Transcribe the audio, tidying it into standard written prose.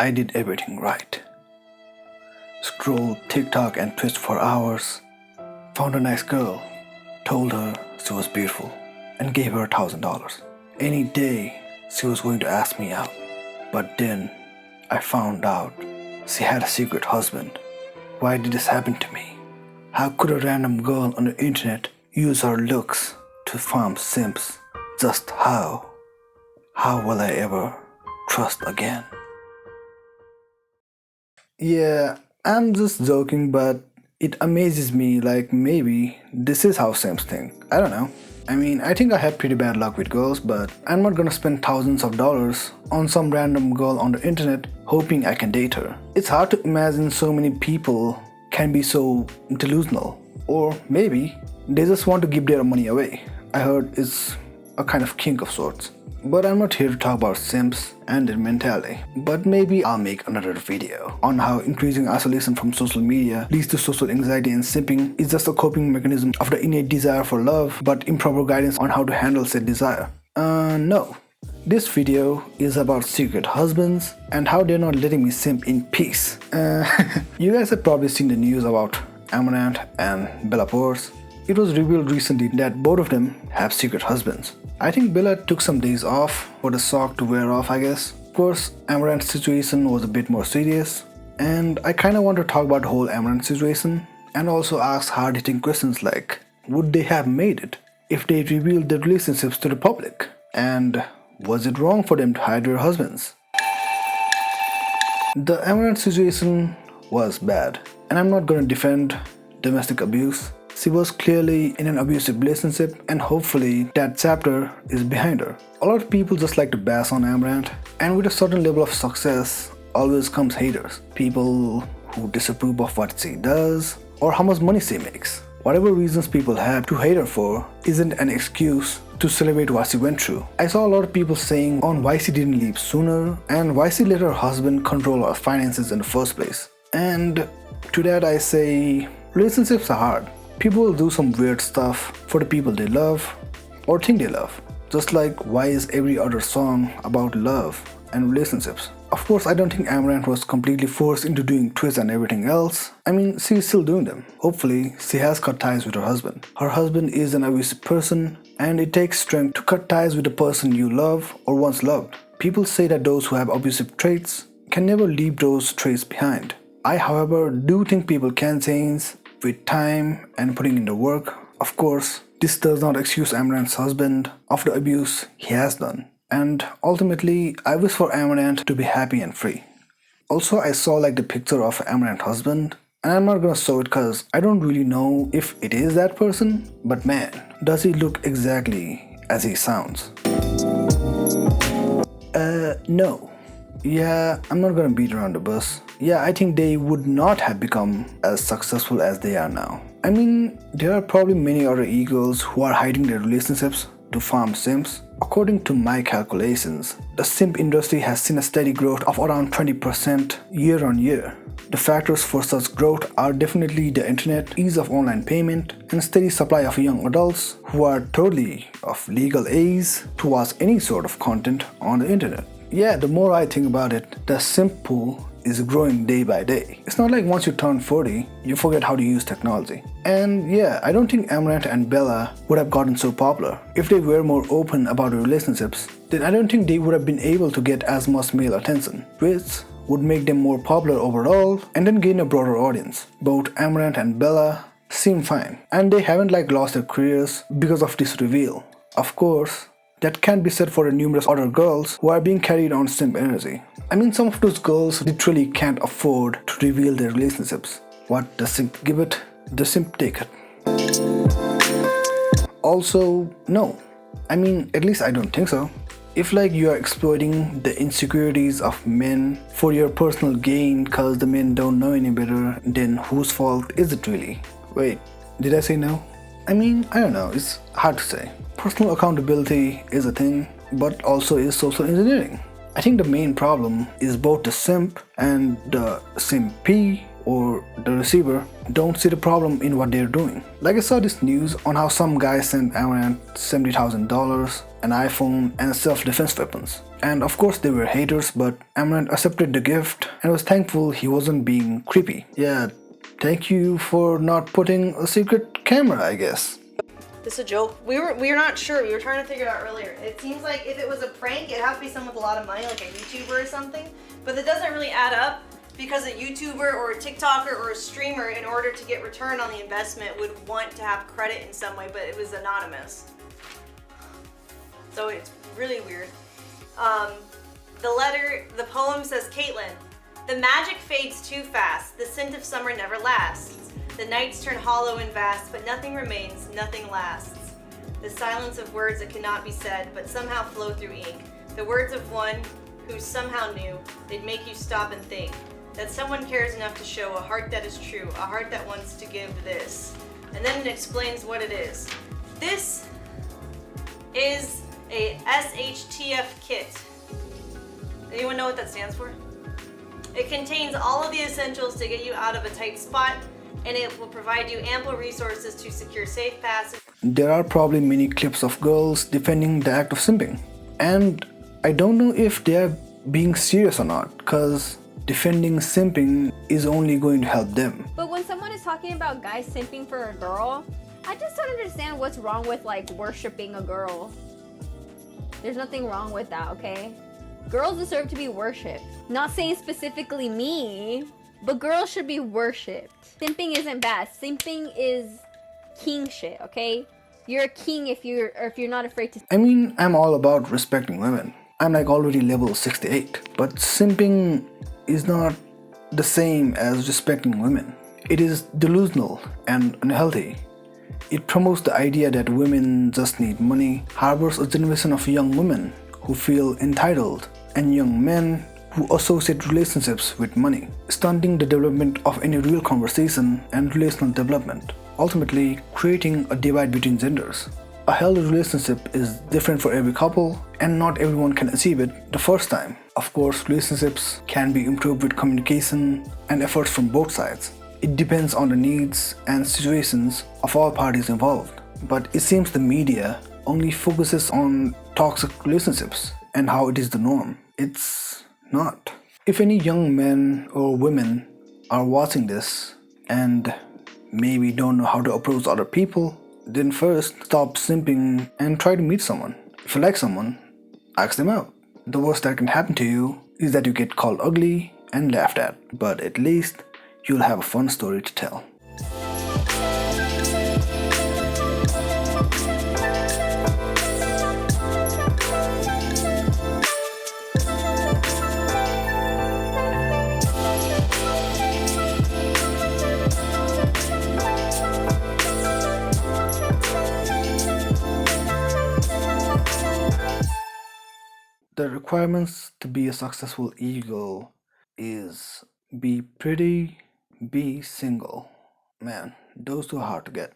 I did everything right. Scrolled TikTok and Twitch for hours, found a nice girl, told her she was beautiful, and gave her $1,000. Any day she was going to ask me out. But then I found out she had a secret husband. Why did this happen to me? How could a random girl on the internet use her looks to farm simps? Just how? How will I ever trust again? Yeah, I'm just joking, but it amazes me, like maybe this is how simps think. I don't know. I mean, I think I have pretty bad luck with girls, but I'm not gonna spend thousands of dollars on some random girl on the internet hoping I can date her. It's hard to imagine so many people can be so delusional. Or maybe they just want to give their money away. I heard it's a kind of kink of sorts. But I'm not here to talk about simps and their mentality. But maybe I'll make another video on how increasing isolation from social media leads to social anxiety, and simping is just a coping mechanism of the innate desire for love, but improper guidance on how to handle said desire. No. This video is about secret husbands and how they're not letting me simp in peace. You guys have probably seen the news about Amaranth and Bella Porce. It was revealed recently that both of them have secret husbands. I think Bella took some days off for the shock to wear off, I guess. Of course, Amaranth's situation was a bit more serious, and I kinda want to talk about the whole Amaranth situation and also ask hard-hitting questions like, would they have made it if they revealed their relationships to the public? And was it wrong for them to hide their husbands? The Amaranth situation was bad, and I'm not gonna defend domestic abuse. She was clearly in an abusive relationship, and hopefully that chapter is behind her. A lot of people just like to bash on Amaranth, and with a certain level of success always comes haters. People who disapprove of what she does or how much money she makes. Whatever reasons people have to hate her for isn't an excuse to celebrate what she went through. I saw a lot of people saying on why she didn't leave sooner and why she let her husband control her finances in the first place. And to that I say, relationships are hard. People will do some weird stuff for the people they love or think they love. Just like why is every other song about love and relationships? Of course, I don't think Amaranth was completely forced into doing twists and everything else. I mean, she's still doing them. Hopefully, she has cut ties with her husband. Her husband is an abusive person, and it takes strength to cut ties with the person you love or once loved. People say that those who have abusive traits can never leave those traits behind. I, however, do think people can change with time and putting in the work. Of course, this does not excuse Amaranth's husband of the abuse he has done. And ultimately, I wish for Amaranth to be happy and free. Also, I saw like the picture of Amaranth's husband, and I'm not gonna show it because I don't really know if it is that person, but man, does he look exactly as he sounds. No. Yeah, I'm not gonna beat around the bush. Yeah, I think they would not have become as successful as they are now. I mean, there are probably many other e-girls who are hiding their relationships to farm simps. According to my calculations, the simp industry has seen a steady growth of around 20% year on year. The factors for such growth are definitely the internet, ease of online payment, and steady supply of young adults who are totally of legal age to watch any sort of content on the internet. Yeah, the more I think about it, the simp pool is growing day by day. It's not like once you turn 40, you forget how to use technology. And yeah, I don't think Amaranth and Bella would have gotten so popular. If they were more open about their relationships, then I don't think they would have been able to get as much male attention, which would make them more popular overall and then gain a broader audience. Both Amaranth and Bella seem fine, and they haven't like lost their careers because of this reveal. Of course, that can't be said for the numerous other girls who are being carried on simp energy. I mean, some of those girls literally can't afford to reveal their relationships. What the simp give it, the simp take it. Also, no. I mean, at least I don't think so. If like you are exploiting the insecurities of men for your personal gain cause the men don't know any better, then whose fault is it really? Wait, did I say no? I mean, I don't know, it's hard to say. Personal accountability is a thing, but also is social engineering. I think the main problem is both the simp and the simpee or the receiver don't see the problem in what they're doing. Like I saw this news on how some guy sent Amaranth $70,000, an iPhone, and self-defense weapons. And of course they were haters, but Amaranth accepted the gift and was thankful he wasn't being creepy. Yeah, thank you for not putting a secret camera, I guess. This is a joke. We were not sure. We were trying to figure it out earlier. It seems like if it was a prank, it'd have to be someone with a lot of money, like a YouTuber or something. But it doesn't really add up because a YouTuber or a TikToker or a streamer, in order to get return on the investment, would want to have credit in some way, but it was anonymous. So it's really weird. The poem says, Caitlin, the magic fades too fast. The scent of summer never lasts. The nights turn hollow and vast, but nothing remains, nothing lasts. The silence of words that cannot be said, but somehow flow through ink. The words of one who somehow knew they'd make you stop and think. That someone cares enough to show a heart that is true, a heart that wants to give this. And then it explains what it is. This is a SHTF kit. Anyone know what that stands for? It contains all of the essentials to get you out of a tight spot, and it will provide you ample resources to secure safe passage. There are probably many clips of girls defending the act of simping. And I don't know if they're being serious or not, because defending simping is only going to help them. But when someone is talking about guys simping for a girl, I just don't understand what's wrong with like worshiping a girl. There's nothing wrong with that, okay? Girls deserve to be worshipped. Not saying specifically me, but girls should be worshipped. Simping isn't bad. Simping is king shit, okay? You're a king if you're not afraid to. I mean, I'm all about respecting women. I'm like already level 68. But simping is not the same as respecting women. It is delusional and unhealthy. It promotes the idea that women just need money, harbors a generation of young women who feel entitled, and young men who associate relationships with money, stunting the development of any real conversation and relational development, ultimately creating a divide between genders. A healthy relationship is different for every couple, and not everyone can achieve it the first time. Of course, relationships can be improved with communication and efforts from both sides. It depends on the needs and situations of all parties involved. But it seems the media only focuses on toxic relationships and how it is the norm. It's not. If any young men or women are watching this and maybe don't know how to approach other people, then first stop simping and try to meet someone. If you like someone, ask them out. The worst that can happen to you is that you get called ugly and laughed at, but at least you'll have a fun story to tell. The requirements to be a successful eagle is be pretty, be single. Man, those two are hard to get.